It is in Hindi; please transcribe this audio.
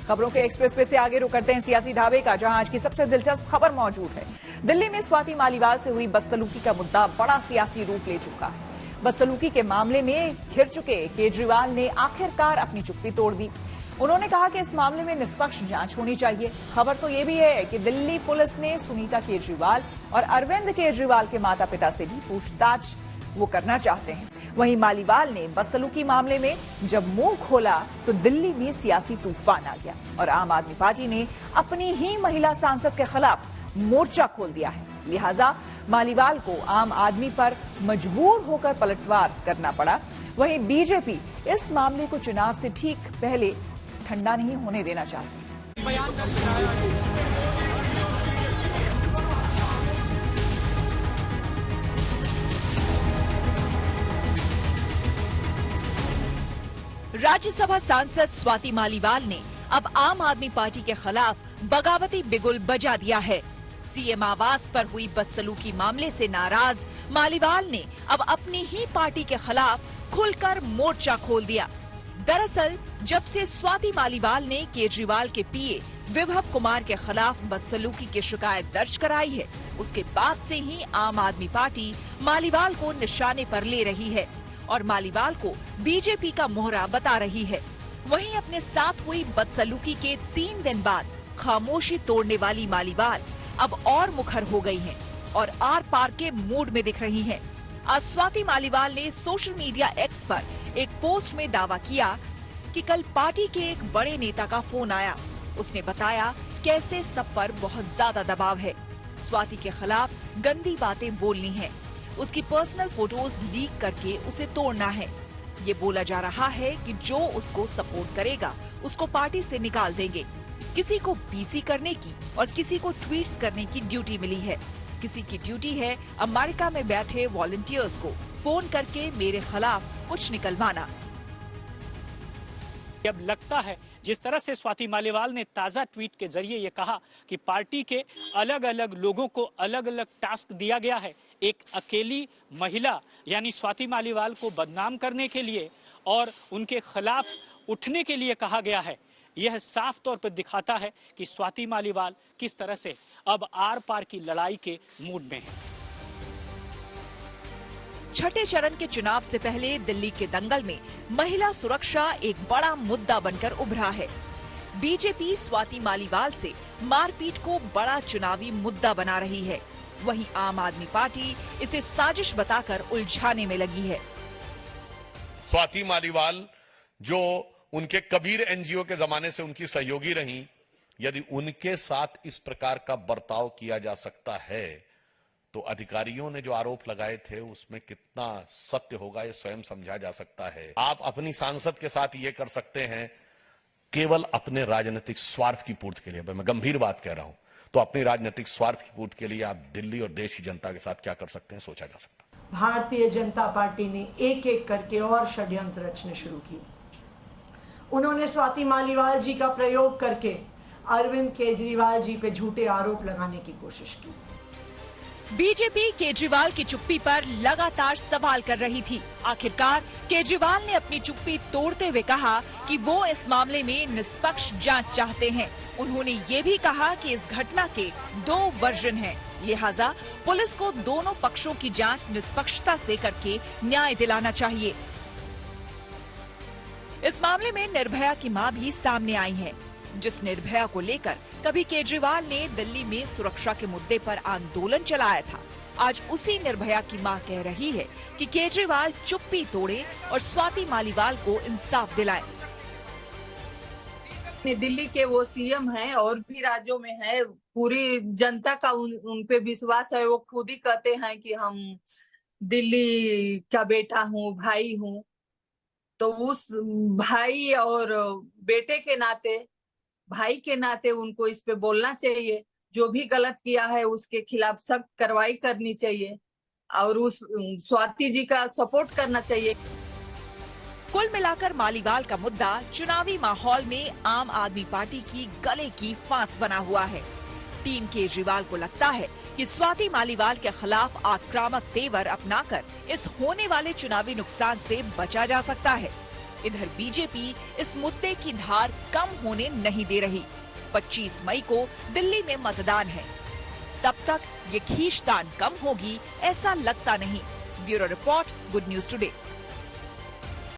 खबरों के एक्सप्रेस वे से आगे रुक करते हैं सियासी ढाबे का, जहां आज की सबसे दिलचस्प खबर मौजूद है। दिल्ली में स्वाति मालीवाल से हुई बदसलूकी का मुद्दा बड़ा सियासी रूप ले चुका है। बदसलूकी के मामले में घिर चुके केजरीवाल ने आखिरकार अपनी चुप्पी तोड़ दी। उन्होंने कहा कि इस मामले में निष्पक्ष जांच होनी चाहिए। खबर तो ये भी है कि दिल्ली पुलिस ने सुनीता केजरीवाल और अरविंद केजरीवाल के माता पिता से भी पूछताछ वो करना चाहते हैं। वहीं मालीवाल ने बदसलूकी मामले में जब मुंह खोला तो दिल्ली में सियासी तूफान आ गया और आम आदमी पार्टी ने अपनी ही महिला सांसद के खिलाफ मोर्चा खोल दिया है। लिहाजा मालीवाल को आम आदमी पर मजबूर होकर पलटवार करना पड़ा। वहीं बीजेपी इस मामले को चुनाव से ठीक पहले ठंडा नहीं होने देना चाहती। राज्यसभा सांसद स्वाति मालीवाल ने अब आम आदमी पार्टी के खिलाफ बगावती बिगुल बजा दिया है। सीएम आवास पर हुई बदसलूकी मामले से नाराज मालीवाल ने अब अपनी ही पार्टी के खिलाफ खुलकर मोर्चा खोल दिया। दरअसल जब से स्वाति मालीवाल ने केजरीवाल के पीए विभव कुमार के खिलाफ बदसलूकी की शिकायत दर्ज कराई है, उसके बाद से ही आम आदमी पार्टी मालीवाल को निशाने पर ले रही है और मालीवाल को बीजेपी का मोहरा बता रही है। वहीं अपने साथ हुई बदसलूकी के 3 दिन बाद खामोशी तोड़ने वाली मालीवाल अब और मुखर हो गई हैं और आर पार के मूड में दिख रही हैं। आज स्वाति मालीवाल ने सोशल मीडिया एक्स पर एक पोस्ट में दावा किया कि कल पार्टी के एक बड़े नेता का फोन आया। उसने बताया कैसे सब पर बहुत ज्यादा दबाव है, स्वाति के खिलाफ गंदी बातें बोलनी है, उसकी पर्सनल फोटोज लीक करके उसे तोड़ना है। ये बोला जा रहा है कि जो उसको सपोर्ट करेगा उसको पार्टी से निकाल देंगे। किसी को बीसी करने की और किसी को ट्वीट्स करने की ड्यूटी मिली है। किसी की ड्यूटी है अमेरिका में बैठे वॉलंटियर्स को फोन करके मेरे खिलाफ कुछ निकलवाना। अब लगता है जिस तरह से स्वाति मालीवाल ने ताजा ट्वीट के जरिए ये कहा कि पार्टी के अलग अलग लोगों को अलग अलग टास्क दिया गया है, एक अकेली महिला यानी स्वाति मालीवाल को बदनाम करने के लिए और उनके खिलाफ उठने के लिए कहा गया है। यह साफ तौर पर दिखाता है कि स्वाति मालीवाल किस तरह से अब आर पार की लड़ाई के मूड में है। छठे चरण के चुनाव से पहले दिल्ली के दंगल में महिला सुरक्षा एक बड़ा मुद्दा बनकर उभरा है। बीजेपी स्वाति मालीवाल से मारपीट को बड़ा चुनावी मुद्दा बना रही है। वहीं आम आदमी पार्टी इसे साजिश बताकर उलझाने में लगी है। स्वाति मालीवाल जो उनके कबीर एनजीओ के जमाने से उनकी सहयोगी रही, यदि उनके साथ इस प्रकार का बर्ताव किया जा सकता है तो अधिकारियों ने जो आरोप लगाए थे उसमें कितना सत्य होगा ये स्वयं समझा जा सकता है। आप अपनी सांसद के साथ ये कर सकते हैं केवल अपने राजनीतिक स्वार्थ की पूर्ति के लिए। मैं गंभीर बात कह रहा हूं, तो अपनी राजनीतिक स्वार्थ की पूर्ति के लिए आप दिल्ली और देश की जनता के साथ क्या कर सकते हैं सोचा जा सकता है। भारतीय जनता पार्टी ने एक एक करके और षड्यंत्र रचने शुरू किए। उन्होंने स्वाति मालीवाल जी का प्रयोग करके अरविंद केजरीवाल जी पे झूठे आरोप लगाने की कोशिश की। बीजेपी केजरीवाल की चुप्पी पर लगातार सवाल कर रही थी। आखिरकार केजरीवाल ने अपनी चुप्पी तोड़ते हुए कहा कि वो इस मामले में निष्पक्ष जांच चाहते हैं। उन्होंने ये भी कहा कि इस घटना के 2 वर्जन हैं, लिहाजा पुलिस को दोनों पक्षों की जांच निष्पक्षता से करके न्याय दिलाना चाहिए। इस मामले में निर्भया की मां भी सामने आई है, जिस निर्भया को लेकर कभी केजरीवाल ने दिल्ली में सुरक्षा के मुद्दे पर आंदोलन चलाया था, आज उसी निर्भया की मां कह रही है कि केजरीवाल चुप्पी तोड़े और स्वाति मालीवाल को इंसाफ दिलाए। दिल्ली के वो सीएम हैं और भी राज्यों में है, पूरी जनता का उन पे विश्वास है। वो खुद ही कहते हैं कि हम दिल्ली का बेटा हूँ, भाई हूँ, तो उस भाई और बेटे के नाते, भाई के नाते उनको इस पे बोलना चाहिए। जो भी गलत किया है उसके खिलाफ सख्त कार्रवाई करनी चाहिए और उस स्वाति जी का सपोर्ट करना चाहिए। कुल मिलाकर मालीवाल का मुद्दा चुनावी माहौल में आम आदमी पार्टी की गले की फांस बना हुआ है। टीम केजरीवाल को लगता है कि स्वाति मालीवाल के खिलाफ आक्रामक तेवर अपनाकर इस होने वाले चुनावी नुकसान से बचा जा सकता है। इधर बीजेपी इस मुद्दे की धार कम होने नहीं दे रही। 25 मई को दिल्ली में मतदान है, तब तक ये खींचतान कम होगी ऐसा लगता नहीं। Bureau report, good news today.